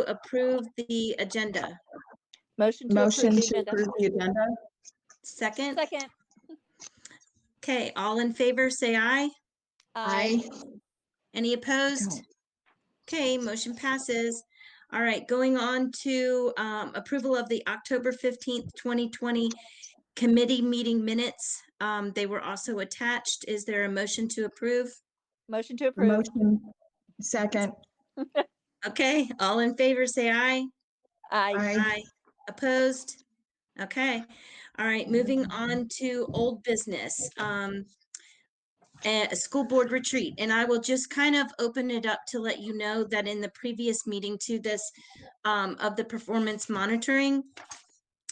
approve the agenda? Motion to Motion approve the to agenda. approve the agenda. Second? Second. Okay, all in favor, say aye. Aye. Any opposed? Okay, motion passes. All right, going on to approval of the October 15th, 2020 committee meeting minutes. They were also attached. Is there a motion to approve? Motion to approve. Motion. Second. Okay, all in favor, say aye. Aye. Aye. Opposed? Okay. All right, moving on to old business. A school board retreat, and I will just kind of open it up to let you know that in the previous meeting to this of the performance monitoring,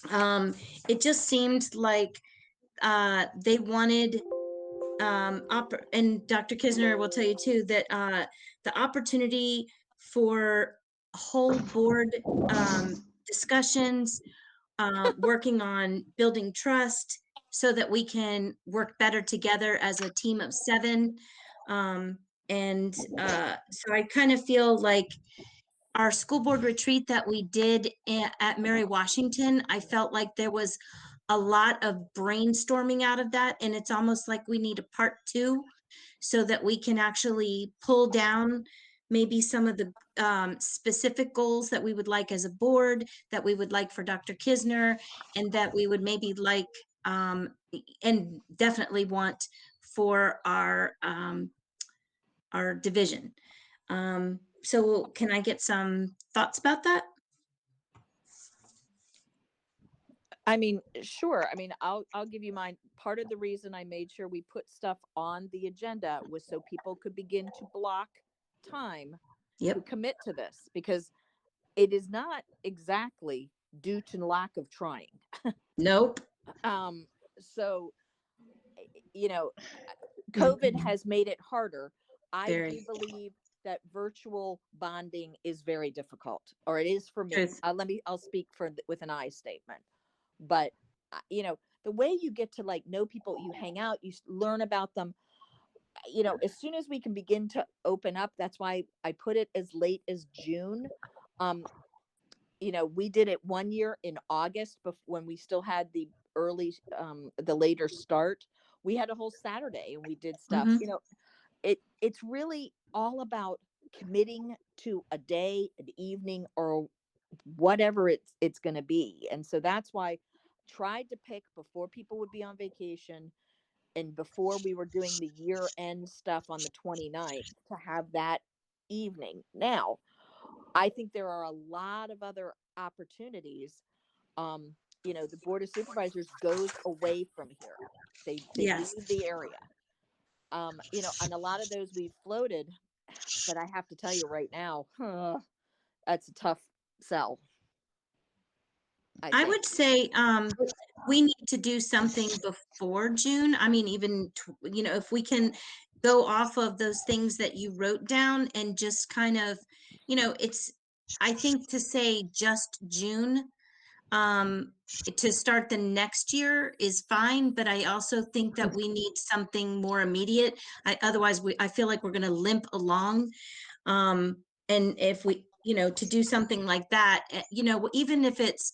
it just seemed like they wanted and Dr. Kissner will tell you too that the opportunity for whole board discussions, working on building trust so that we can work better together as a team of 7. So I kind of feel like our school board retreat that we did at Mary Washington, I felt like there was a lot of brainstorming out of that, and it's almost like we need a part 2 so that we can actually pull down maybe some of the specific goals that we would like as a board, that we would like for Dr. Kissner, and that we would maybe like and definitely want for our division. So can I get some thoughts about that? I mean, sure. I mean, I'll give you mine. Part of the reason I made sure we put stuff on the agenda was so people could begin to block time to commit to this, because it is not exactly due to lack of trying. Nope. So, you know, COVID has made it harder. I do believe that virtual bonding is very difficult, or it is for me. I'll speak with an I statement. But, you know, the way you get to like know people, you hang out, you learn about them, you know, as soon as we can begin to open up, that's why I put it as late as June. You know, we did it one year in August when we still had the later start. We had a whole Saturday and we did stuff. You know, it's really all about committing to a day, an evening, or whatever it's going to be. And so that's why I tried to pick before people would be on vacation and before we were doing the year end stuff on the 29th to have that evening. Now, I think there are a lot of other opportunities. You know, the Board of Supervisors goes away from here. They leave the area. You know, and a lot of those we've floated, but I have to tell you right now, that's a tough sell. I would say we need to do something before June. I mean, even, you know, if we can go off of those things that you wrote down and just kind of, you know, I think to say just June to start the next year is fine, but I also think that we need something more immediate. Otherwise, I feel like we're going to limp along. And if we, you know, to do something like that, you know, even if it's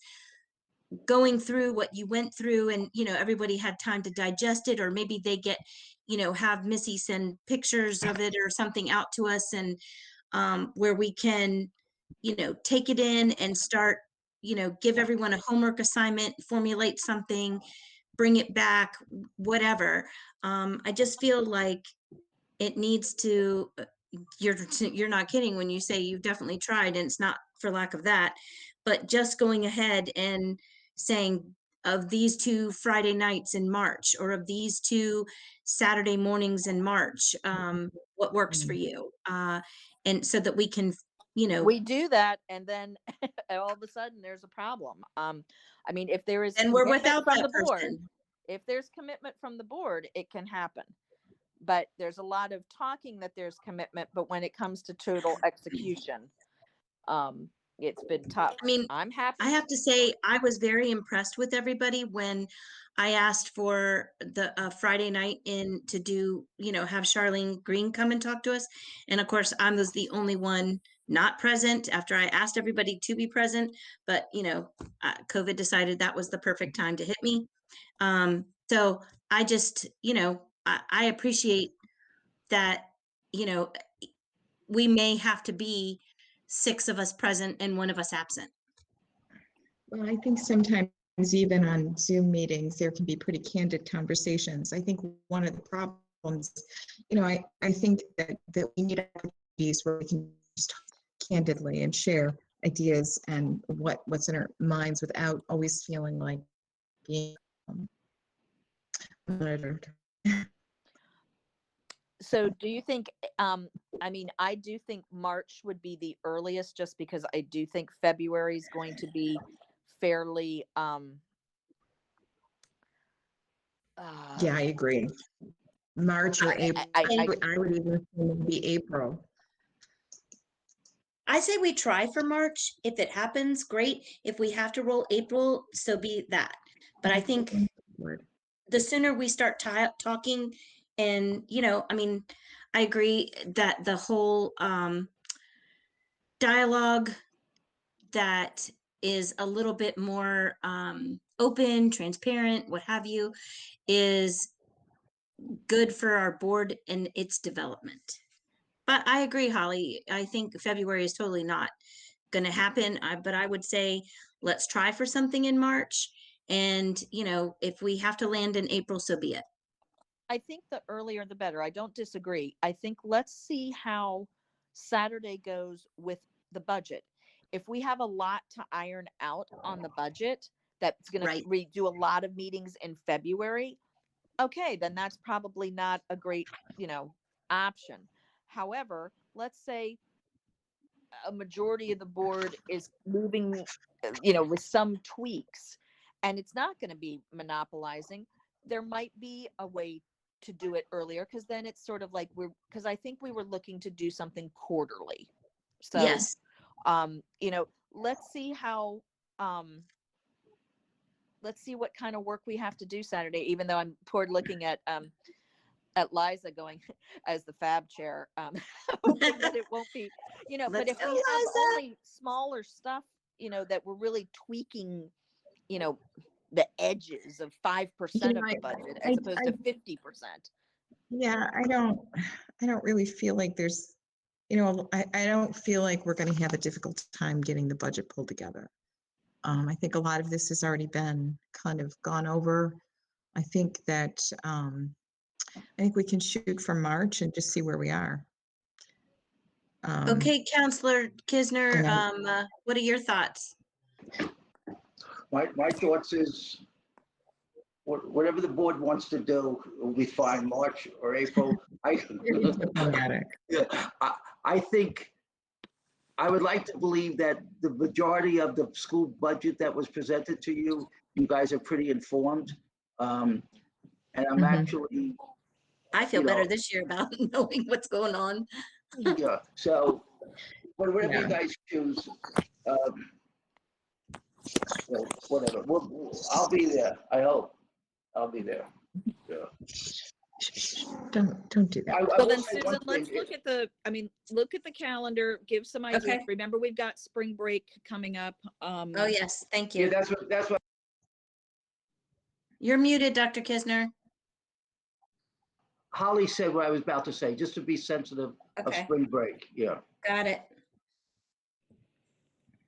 going through what you went through and, you know, everybody had time to digest it, or maybe they get, you know, have Missy send pictures of it or something out to us, and where we can, you know, take it in and start, you know, give everyone a homework assignment, formulate something, bring it back, whatever. I just feel like it needs to, you're not kidding when you say you've definitely tried, and it's not for lack of that, but just going ahead and saying of these 2 Friday nights in March, or of these 2 Saturday mornings in March, what works for you? And so that we can, you know, we do that, and then all of a sudden there's a problem. I mean, if there is, and we're without from that the board, person. if there's commitment from the board, it can happen. But there's a lot of talking that there's commitment, but when it comes to total execution, it's been tough. I mean, I'm happy. I have to say, I was very impressed with everybody when I asked for the Friday night to do, you know, have Charlene Green come and talk to us. And of course, I was the only one not present after I asked everybody to be present, but COVID decided that was the perfect time to hit me. So I just, I appreciate that, we may have to be 6 of us present and 1 of us absent. Well, I think sometimes even on Zoom meetings, there can be pretty candid conversations. I think one of the problems, I think that we need opportunities where we can just talk candidly and share ideas and what's in our minds without always feeling like being monitored. So do you think, I do think March would be the earliest, just because I do think February is going to be fairly, Yeah, I agree. March or April. I would even say maybe April. I say we try for March. If it happens, great. If we have to roll April, so be that. But I think the sooner we start talking, and I agree that the whole dialogue that is a little bit more open, transparent, what have you, is good for our board and its development. But I agree, Holly. I think February is totally not going to happen. But I would say let's try for something in March. And, if we have to land in April, so be it. I think the earlier the better. I don't disagree. I think let's see how Saturday goes with the budget. If we have a lot to iron out on the budget, that's going to do a lot of meetings in February, okay, then that's probably not a great, option. However, let's say a majority of the board is moving, with some tweaks, and it's not going to be monopolizing. There might be a way to do it earlier, because then it's sort of like because I think we were looking to do something quarterly. So, yes. Let's see how, let's see what kind of work we have to do Saturday, even though I'm looking at Liza going as the FAB chair, hoping that it won't be, but if we have only smaller stuff, that we're really tweaking, the edges of 5% of the budget as opposed to 50%. Yeah, I don't really feel like there's, I don't feel like we're going to have a difficult time getting the budget pulled together. I think a lot of this has already been kind of gone over. I think that I think we can shoot for March and just see where we are. Okay, Counselor Kissner, what are your thoughts? My thoughts is whatever the board wants to do will be fine, March or April. I think I would like to believe that the majority of the school budget that was presented to you, you guys are pretty informed. And I'm actually. I feel better this year about knowing what's going on. Yeah. So, whatever you guys choose, whatever. I'll be there. I hope I'll be there. Yeah. Don't do that. Well, then, Susan, let's look at the calendar, give some ideas. Okay. Remember, we've got spring break coming up. Oh yes, thank you. Yeah, that's what. You're muted, Dr. Kissner. Holly said what I was about to say, just to be sensitive of spring break. Yeah. Got it.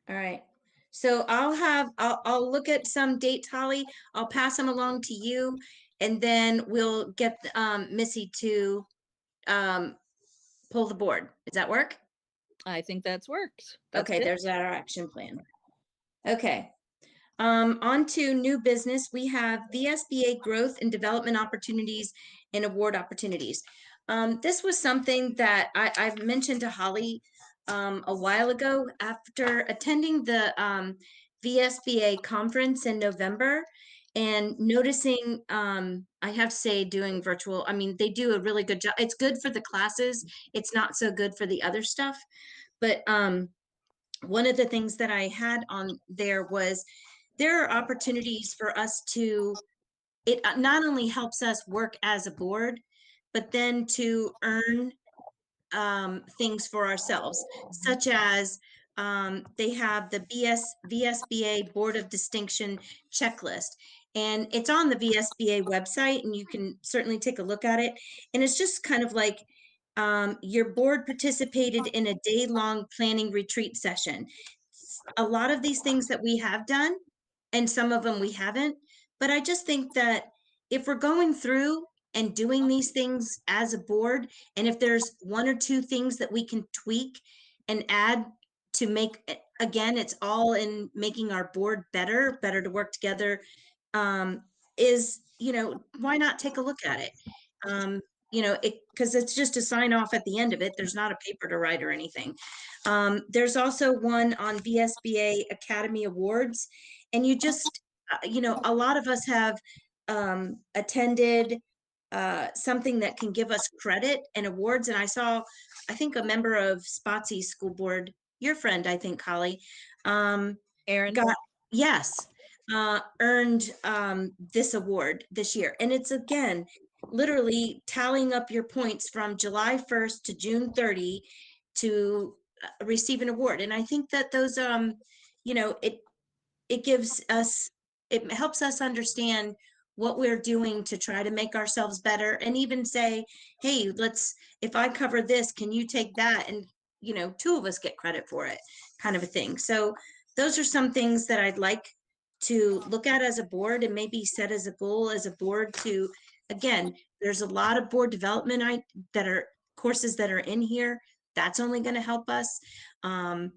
All right. So I'll look at some dates, Holly. I'll pass them along to you, and then we'll get Missy to pull the board. Does that work? I think that's worked. Okay, there's our action plan. Okay. On to new business. We have VSBA growth and development opportunities and award opportunities. This was something that I've mentioned to Holly a while ago after attending the VSBA conference in November and noticing, I have to say, doing virtual, they do a really good job. It's good for the classes. It's not so good for the other stuff. But one of the things that I had on there was there are opportunities for us to, it not only helps us work as a board, but then to earn things for ourselves, such as they have the VSBA Board of Distinction checklist. And it's on the VSBA website, and you can certainly take a look at it. And it's just kind of like your board participated in a day-long planning retreat session. A lot of these things that we have done, and some of them we haven't, but I just think that if we're going through and doing these things as a board, and if there's one or two things that we can tweak and add to make, again, it's all in making our board better to work together, is, why not take a look at it? Because it's just a sign off at the end of it. There's not a paper to write or anything. There's also one on VSBA Academy Awards, and you just, a lot of us have attended something that can give us credit and awards. And I think a member of Spotsy's school board, your friend, I think, Holly, Aaron, yes, earned this award this year. And it's, again, literally tallying up your points from July 1st to June 30 to receive an award. And I think that those, it gives us, it helps us understand what we're doing to try to make ourselves better, and even say, hey, if I cover this, can you take that? And, two of us get credit for it, kind of a thing. So those are some things that I'd like to look at as a board, and maybe set as a goal as a board to, again, there's a lot of board development that are courses that are in here. That's only going to help us. And,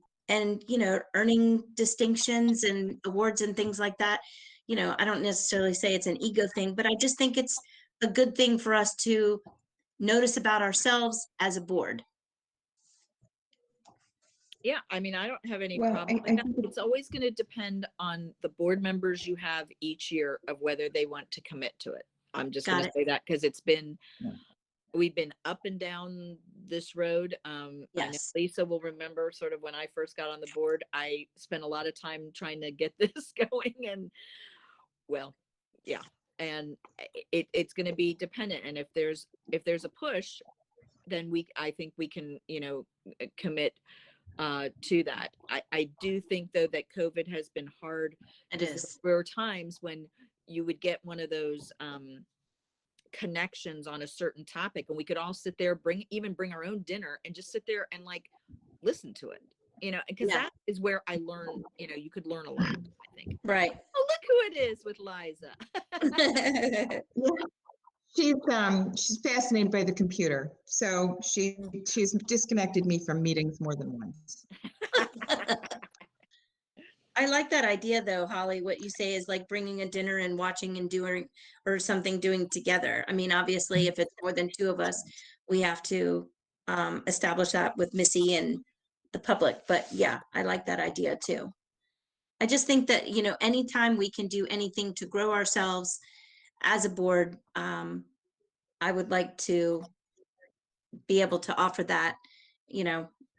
earning distinctions and awards and things like that. I don't necessarily say it's an ego thing, but I just think it's a good thing for us to notice about ourselves as a board. Yeah, I mean, I don't have any Well, problem I with that. think It's always going to depend on the board members you have each year of whether they want to commit to it. I'm just going to say that because we've been up and down this road. I know Lisa will remember sort of when I first got on the board, I spent a lot of time trying to get this going, and and it's going to be dependent. And if there's a push, then I think we can, commit to that. I do think though that COVID has been hard. It is. There were times when you would get one of those connections on a certain topic, and we could all sit there, bring our own dinner, and just sit there and listen to it, because that is where I learned, you could learn a lot, I think. Right. Oh, look who it is with Liza. She's fascinated by the computer, so she's disconnected me from meetings more than once. I like that idea though, Holly. What you say is bringing a dinner and watching and doing together. I mean, obviously, if it's more than two of us, we have to establish that with Missy and the public. But yeah, I like that idea too. I just think that, anytime we can do anything to grow ourselves as a board, I would like to be able to offer that,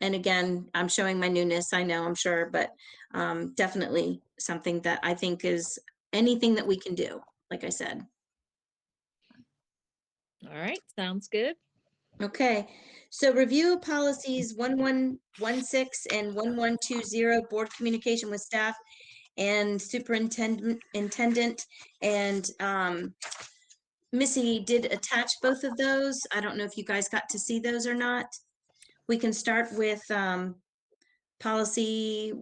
and again, I'm showing my newness, I know, I'm sure, but definitely something that I think is anything that we can do, like I said. All right, sounds good. Okay, so review policies 1116 and 1120, board communication with staff and superintendent, and Missy did attach both of those. I don't know if you guys got to see those or not. We can start with policy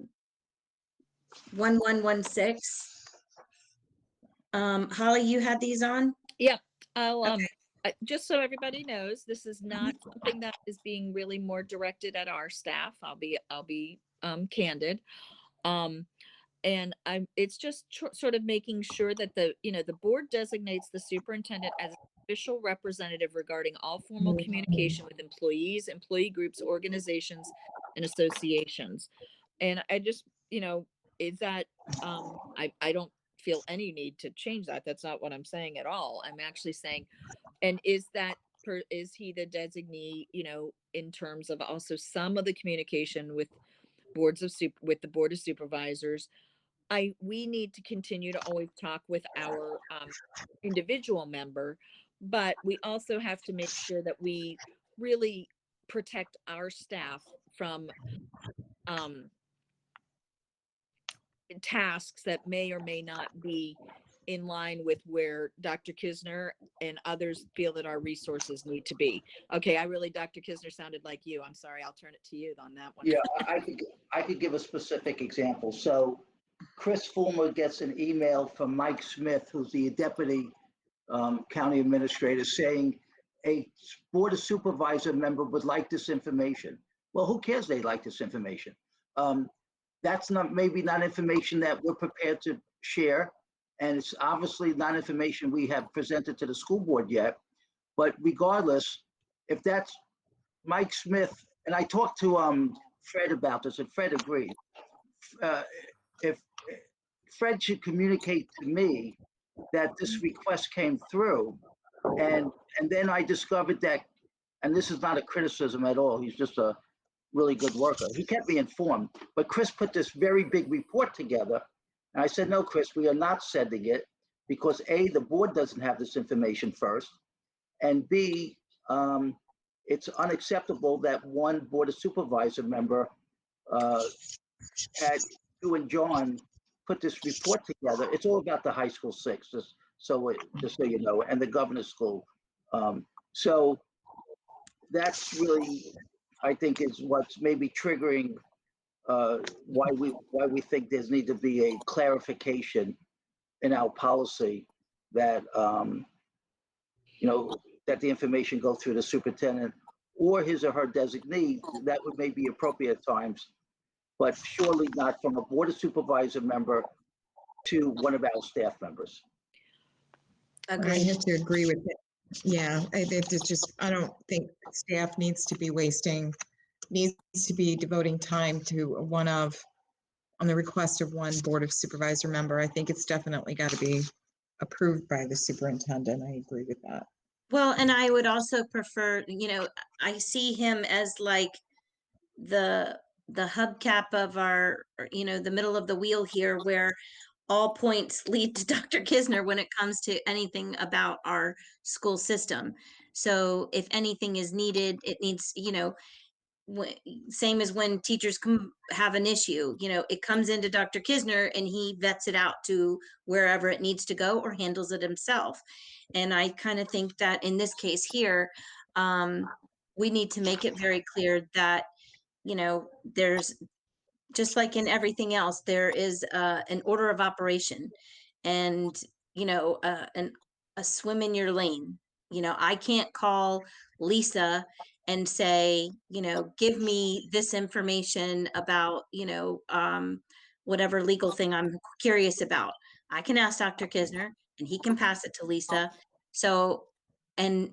1116. Holly, you had these on? Yeah, I'll just so everybody knows, this is not something that is being really more directed at our staff. I'll be candid. And it's just sort of making sure that the board designates the superintendent as an official representative regarding all formal communication with employees, employee groups, organizations, and associations. And I just, is that, I don't feel any need to change that. That's not what I'm saying at all. I'm actually saying, and is he the designee, in terms of also some of the communication with with the board of supervisors. We need to continue to always talk with our individual member, but we also have to make sure that we really protect our staff from tasks that may or may not be in line with where Dr. Kissner and others feel that our resources need to be. Okay, Dr. Kissner sounded like you. I'm sorry, I'll turn it to you on that one. Yeah, I could give a specific example. So Chris Fulmer gets an email from Mike Smith, who's the deputy county administrator, saying a board of supervisor member would like this information. Well, who cares they like this information? That's maybe not information that we're prepared to share. And it's obviously not information we have presented to the school board yet. But regardless, if that's Mike Smith, and I talked to Fred about this, and Fred agreed. If Fred should communicate to me that this request came through, and then I discovered that, and this is not a criticism at all, he's just a really good worker. He kept me informed, but Chris put this very big report together. And I said, no, Chris, we are not sending it because A, the board doesn't have this information first, and B, it's unacceptable that one board of supervisor member had you and John put this report together. It's all about the high school six, just so you know, and the governor's school. So that's really, I think, is what's maybe triggering why we think there's need to be a clarification in our policy that that the information go through the superintendent or his or her designee. That would maybe be appropriate at times, but surely not from a board of supervisor member to one of our staff members. I have to agree with it. Yeah, I don't think staff needs to be devoting time to on the request of one board of supervisor member. I think it's definitely got to be approved by the superintendent. I agree with that. Well, and I would also prefer, I see him as like the hubcap of our, the middle of the wheel here, where all points lead to Dr. Kissner when it comes to anything about our school system. So if anything is needed, it needs, same as when teachers have an issue, it comes into Dr. Kissner and he vets it out to wherever it needs to go or handles it himself. And I kind of think that in this case here, we need to make it very clear that, there's, just like in everything else, there is an order of operation and, a swim in your lane. I can't call Lisa and say, give me this information about, whatever legal thing I'm curious about. I can ask Dr. Kissner and he can pass it to Lisa. So, and,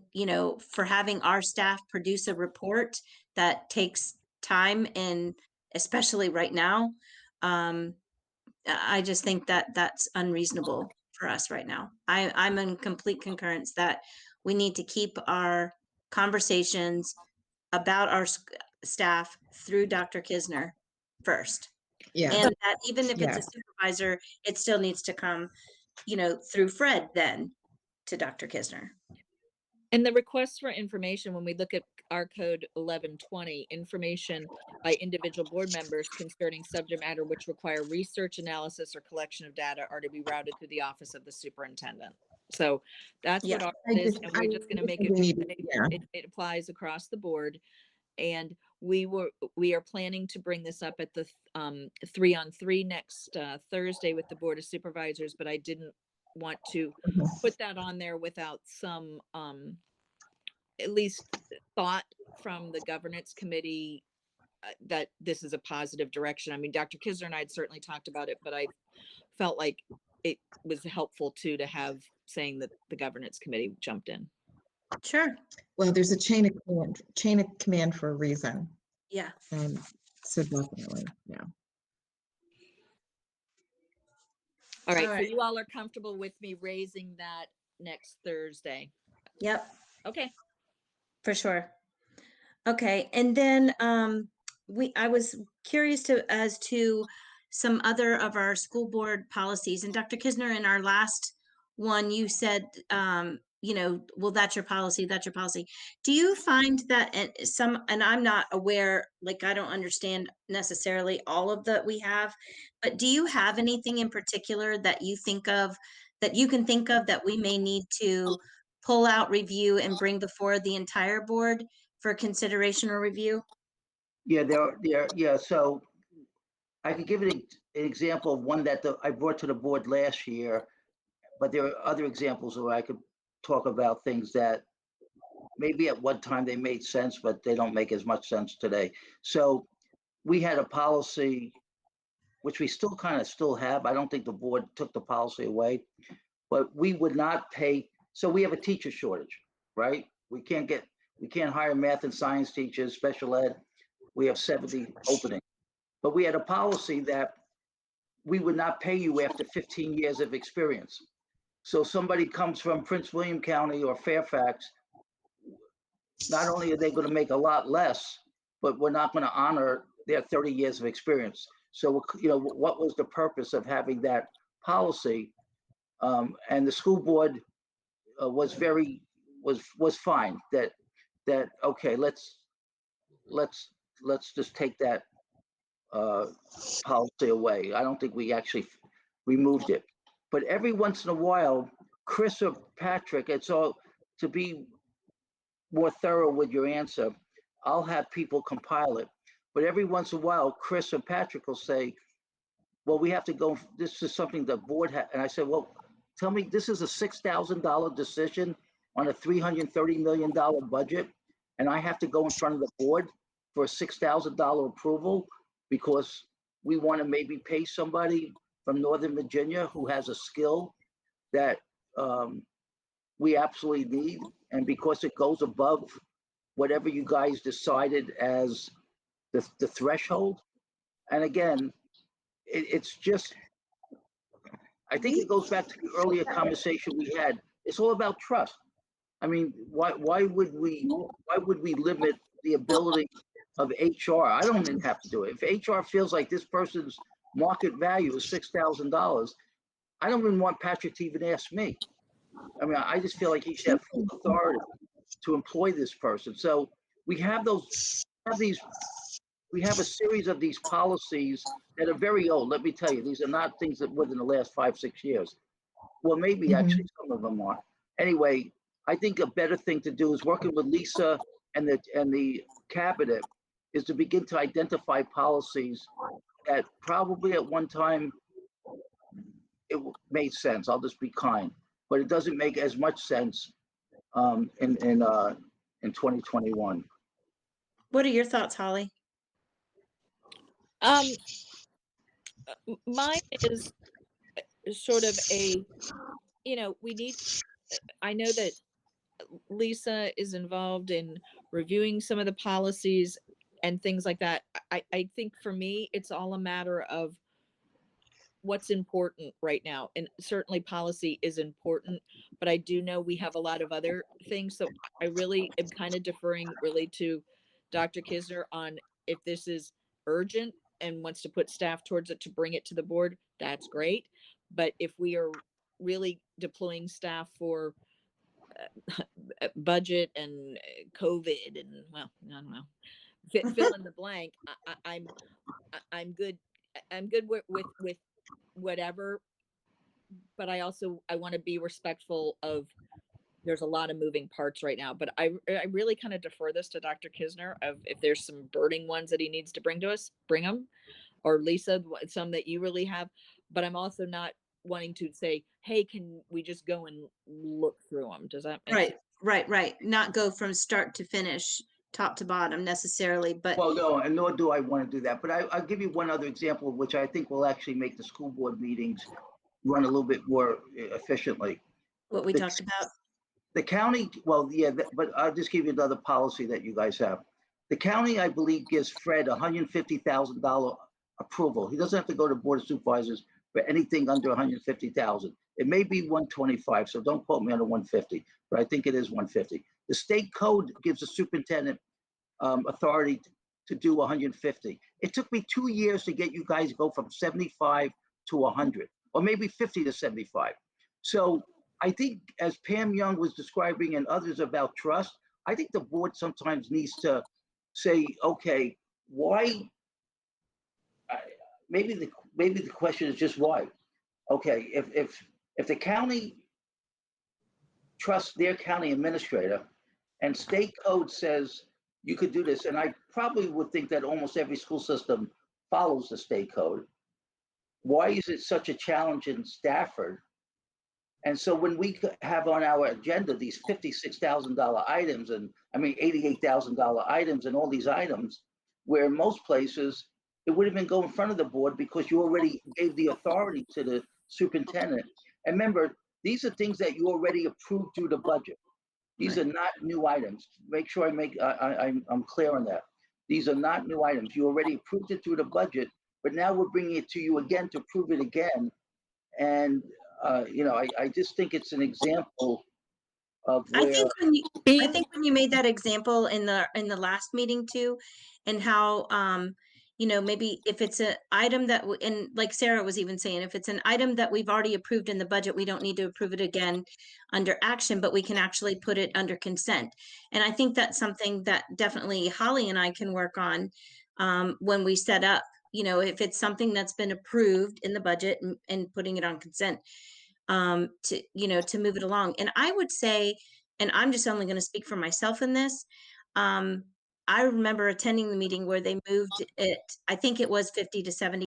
for having our staff produce a report that takes time, and especially right now, I just think that that's unreasonable for us right now. I'm in complete concurrence that we need to keep our conversations about our staff through Dr. Kissner first. Yeah. And that even if it's a supervisor, it still needs to come, through Fred then to Dr. Kissner. And the requests for information, when we look at our code 1120, information by individual board members concerning subject matter which require research, analysis, or collection of data are to be routed through the office of the superintendent. So that's what ours is, and we're just going to make it applies across the board. And we are planning to bring this up at the 3-on-3 next Thursday with the Board of Supervisors, but I didn't want to put that on there without some at least thought from the governance committee that this is a positive direction. I mean, Dr. Kissner and I had certainly talked about it, but I felt like it was helpful too to have saying that the governance committee jumped in. Sure. Well, there's a chain of command for a reason. Yeah. So definitely, yeah. All right, so you all are comfortable with me raising that next Thursday? Yep. Okay. For sure. Okay, and then I was curious as to some other of our school board policies. And Dr. Kissner, in our last one, you said well, that's your policy, that's your policy. Do you find that and I'm not aware, like, I don't understand necessarily all of that we have, but do you have anything in particular that you can think of that we may need to pull out, review, and bring before the entire board for consideration or review? Yeah, yeah. So I could give an example of one that I brought to the board last year, but there are other examples where I could talk about things that maybe at one time they made sense, but they don't make as much sense today. So we had a policy, which we still have. I don't think the board took the policy away, but we would not pay. So we have a teacher shortage, right? We can't hire math and science teachers, special ed. We have 70 openings, but we had a policy that we would not pay you after 15 years of experience. So somebody comes from Prince William County or Fairfax, not only are they going to make a lot less, but we're not going to honor their 30 years of experience. So, what was the purpose of having that policy? And the school board was fine that okay, let's just take that policy away. I don't think we actually removed it, but every once in a while, Chris or Patrick, it's all to be more thorough with your answer. I'll have people compile it, but every once in a while, Chris or Patrick will say, well, we have to go, this is something the board had. And I said, well, tell me, this is a $6,000 decision on a $330 million budget. And I have to go in front of the board for a $6,000 approval because we want to maybe pay somebody from Northern Virginia who has a skill that we absolutely need. And because it goes above whatever you guys decided as the threshold. And again, it's just, I think it goes back to the earlier conversation we had. It's all about trust. I mean, why would we limit the ability of HR? I don't even have to do it. If HR feels like this person's market value is $6,000, I don't even want Patrick to even ask me. I mean, I just feel like he should have full authority to employ this person. So we have a series of these policies that are very old. Let me tell you, these are not things that within the last 5-6 years. Well, maybe actually some of them are. Anyway, I think a better thing to do is working with Lisa and the cabinet is to begin to identify policies that probably at one time it made sense. I'll just be kind, but it doesn't make as much sense in 2021. What are your thoughts, Holly? Mine is sort of I know that Lisa is involved in reviewing some of the policies and things like that. I think for me, it's all a matter of what's important right now. And certainly policy is important, but I do know we have a lot of other things. So I really am kind of deferring really to Dr. Kissner on if this is urgent and wants to put staff towards it to bring it to the board, that's great. But if we are really deploying staff for budget and COVID and, well, I don't know, fill in the blank, I'm good. I'm good with whatever, but I want to be respectful of there's a lot of moving parts right now, but I really kind of defer this to Dr. Kissner of if there's some burning ones that he needs to bring to us, bring them, or Lisa, some that you really have, but I'm also not wanting to say, hey, can we just go and look through them? Does that make sense? Right. Not go from start to finish, top to bottom necessarily, but. Well, no, and nor do I want to do that. But I'll give you one other example, which I think will actually make the school board meetings run a little bit more efficiently. What we talked about? The county, well, yeah, but I'll just give you another policy that you guys have. The county, I believe, gives Fred $150,000 approval. He doesn't have to go to Board of Supervisors for anything under $150,000. It may be 125, so don't quote me on the 150, but I think it is 150. The state code gives the superintendent authority to do 150. It took me 2 years to get you guys to go from 75 to 100, or maybe 50 to 75. So I think as Pam Young was describing and others about trust, I think the board sometimes needs to say, okay, why? Maybe the question is just why. Okay, if the county trusts their county administrator and state code says you could do this, and I probably would think that almost every school system follows the state code. Why is it such a challenge in Stafford? And so when we have on our agenda these $56,000 items, and I mean $88,000 items, and all these items, where in most places it would have been go in front of the board because you already gave the authority to the superintendent. And remember, these are things that you already approved through the budget. These are not new items. Make sure I'm clear on that. These are not new items. You already approved it through the budget, but now we're bringing it to you again to approve it again. And I just think it's an example of I where think when you made that example in the last meeting too, and how maybe if it's an item that and like Sarah was even saying, if it's an item that we've already approved in the budget, we don't need to approve it again under action, but we can actually put it under consent. And I think that's something that definitely Holly and I can work on when we set up. If it's something that's been approved in the budget and putting it on consent, to move it along. And I would say, and I'm just only going to speak for myself in this. I remember attending the meeting where they moved it, I think it was 50 to 70